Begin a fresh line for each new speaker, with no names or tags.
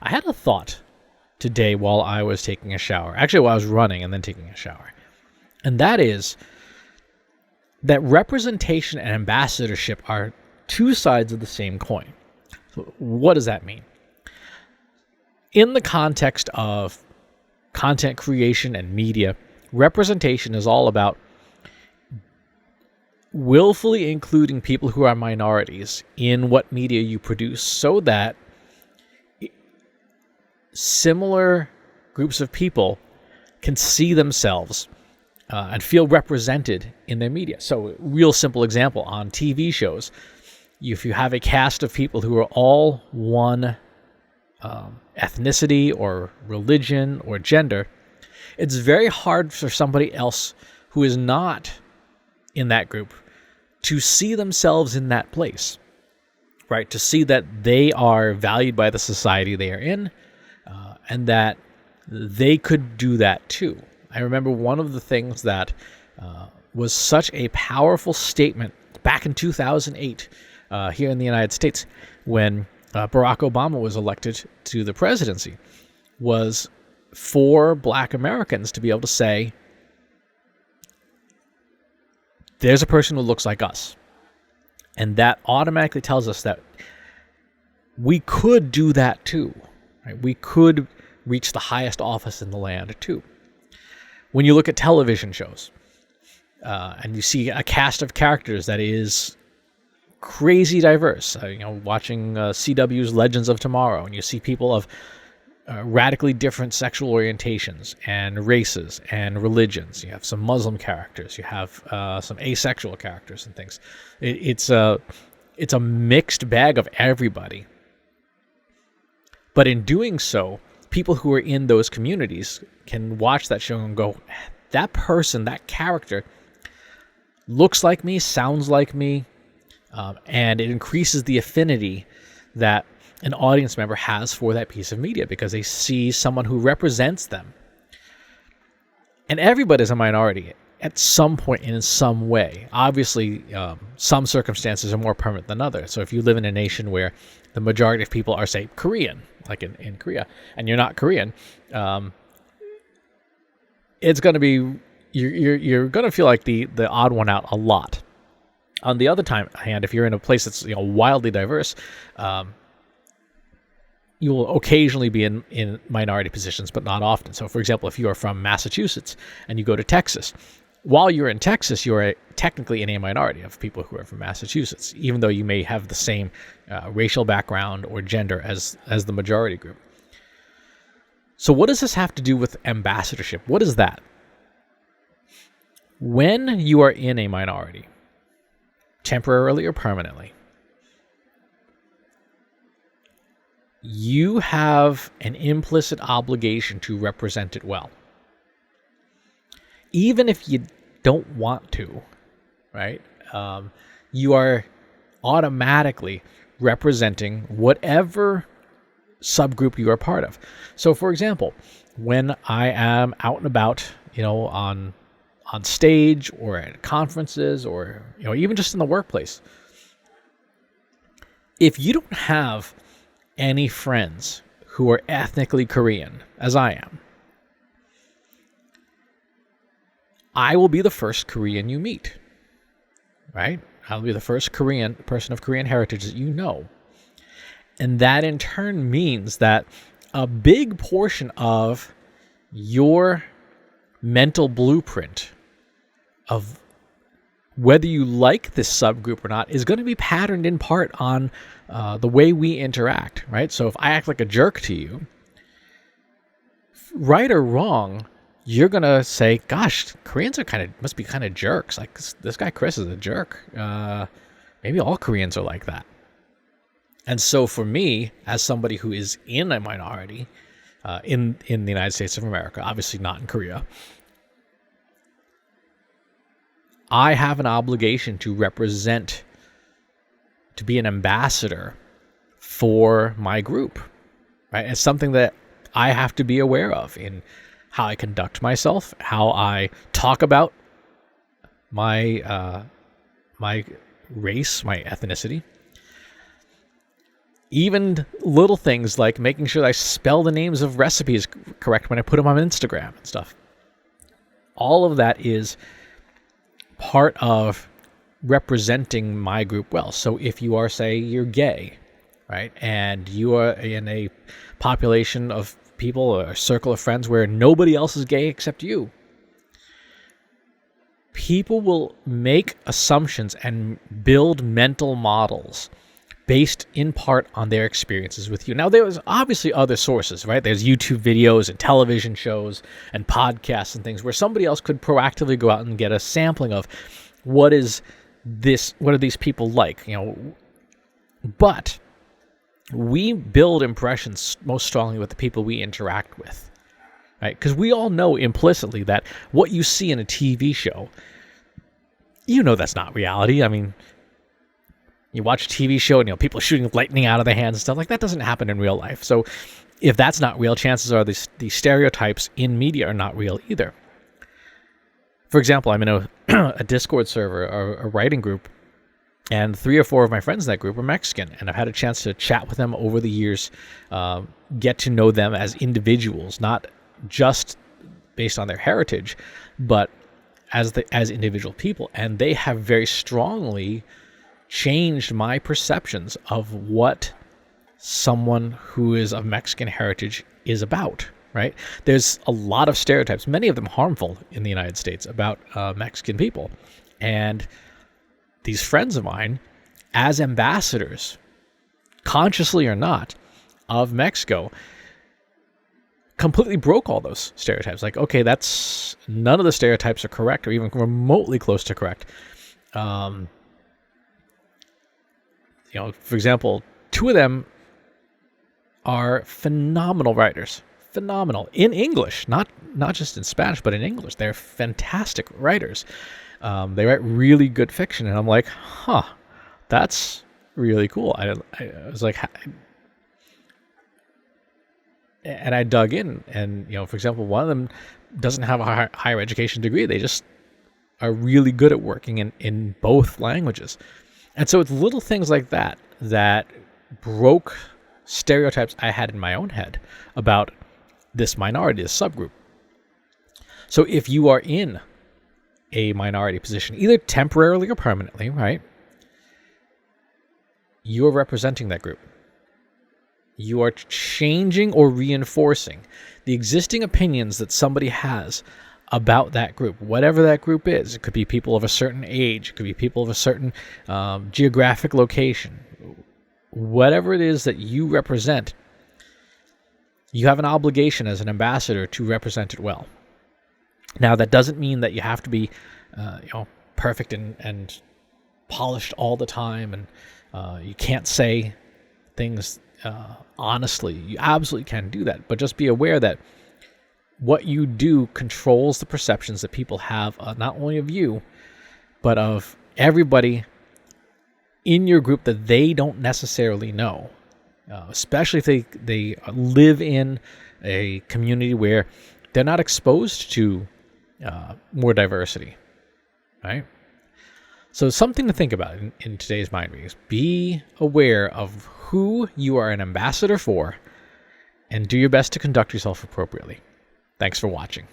I had a thought today while I was taking a shower. Actually, while I was running and then taking a shower. And that is that representation and ambassadorship are two sides of the same coin. So what does that mean? In the context of content creation and media, representation is all about willfully including people who are minorities in what media you produce so that similar groups of people can see themselves and feel represented in their media. So, real simple example, on TV shows, if you have a cast of people who are all one ethnicity or religion or gender, it's very hard for somebody else who is not in that group to see themselves in that place, right? To see that they are valued by the society they are in, and that they could do that too. I remember one of the things that was such a powerful statement back in 2008 here in the United States when Barack Obama was elected to the presidency, was for Black Americans to be able to say, there's a person who looks like us. And that automatically tells us that we could do that too. Right? We could reach the highest office in the land too. When you look at television shows and you see a cast of characters that is crazy diverse, watching CW's Legends of Tomorrow, and you see people of radically different sexual orientations and races and religions. You have some Muslim characters. You have some asexual characters and things. It's a mixed bag of everybody. But in doing so, people who are in those communities can watch that show and go, that person, that character, looks like me, sounds like me, and it increases the affinity that an audience member has for that piece of media because they see someone who represents them. And everybody's a minority at some point in some way. Obviously, some circumstances are more permanent than others. So if you live in a nation where the majority of people are, say, Korean, like in Korea, and you're not Korean, it's going to be, you're going to feel like the odd one out a lot. On the other hand, if you're in a place that's wildly diverse, you will occasionally be in minority positions, but not often. So, for example, if you are from Massachusetts and you go to Texas, while you're in Texas, you are technically in a minority of people who are from Massachusetts, even though you may have the same racial background or gender as the majority group. So what does this have to do with ambassadorship? What is that? When you are in a minority, temporarily or permanently, you have an implicit obligation to represent it well. Even if you don't want to, right? You are automatically representing whatever subgroup you are part of. So, for example, when I am out and about, on stage or at conferences or, even just in the workplace, if you don't have any friends who are ethnically Korean, as I am, I will be the first Korean you meet, right? I'll be the first person of Korean heritage that you know. And that in turn means that a big portion of your mental blueprint of whether you like this subgroup or not is going to be patterned in part on the way we interact, right? So if I act like a jerk to you, right or wrong, you're going to say, gosh, Koreans must be kind of jerks. Like this guy Chris is a jerk. Maybe all Koreans are like that. And so for me, as somebody who is in a minority in the United States of America, obviously not in Korea, I have an obligation to represent, to be an ambassador for my group, right? It's something that I have to be aware of in how I conduct myself, how I talk about my my race, my ethnicity. Even little things like making sure that I spell the names of recipes correct when I put them on Instagram and stuff. All of that is part of representing my group well. So if you are, say, you're gay, right, and you are in a population of people or a circle of friends where nobody else is gay except you, people will make assumptions and build mental models based in part on their experiences with you. Now, there's obviously other sources, right? There's YouTube videos and television shows and podcasts and things where somebody else could proactively go out and get a sampling of what are these people like, But we build impressions most strongly with the people we interact with, right? Because we all know implicitly that what you see in a TV show, that's not reality. I mean, you watch a TV show and people shooting lightning out of their hands and stuff like that doesn't happen in real life. So if that's not real, chances are these stereotypes in media are not real either. For example, I'm in a Discord server, a writing group, and 3 or 4 of my friends in that group are Mexican, and I've had a chance to chat with them over the years, get to know them as individuals, not just based on their heritage, but as individual people. And they have very strongly changed my perceptions of what someone who is of Mexican heritage is about, right? There's a lot of stereotypes, many of them harmful in the United States, about Mexican people. And these friends of mine, as ambassadors, consciously or not, of Mexico, completely broke all those stereotypes. Like, okay, none of the stereotypes are correct or even remotely close to correct. For example, 2 of them are phenomenal writers. Phenomenal. In English, not just in Spanish, but in English. They're fantastic writers. They write really good fiction. And I'm like, that's really cool. I was like, and I dug in. And, for example, one of them doesn't have a higher education degree. They just are really good at working in both languages. And so it's little things like that broke stereotypes I had in my own head about this minority, this subgroup. So if you are in a minority position, either temporarily or permanently, right, you are representing that group. You are changing or reinforcing the existing opinions that somebody has about that group, whatever that group is. It could be people of a certain age. It could be people of a certain geographic location. Whatever it is that you represent, you have an obligation as an ambassador to represent it well. Now, that doesn't mean that you have to be perfect and polished all the time, and you can't say things honestly. You absolutely can do that, but just be aware that what you do controls the perceptions that people have, not only of you, but of everybody in your group that they don't necessarily know, especially if they live in a community where they're not exposed to more diversity, right? So something to think about in today's Mind Readings. Be aware of who you are an ambassador for, and do your best to conduct yourself appropriately. Thanks for watching.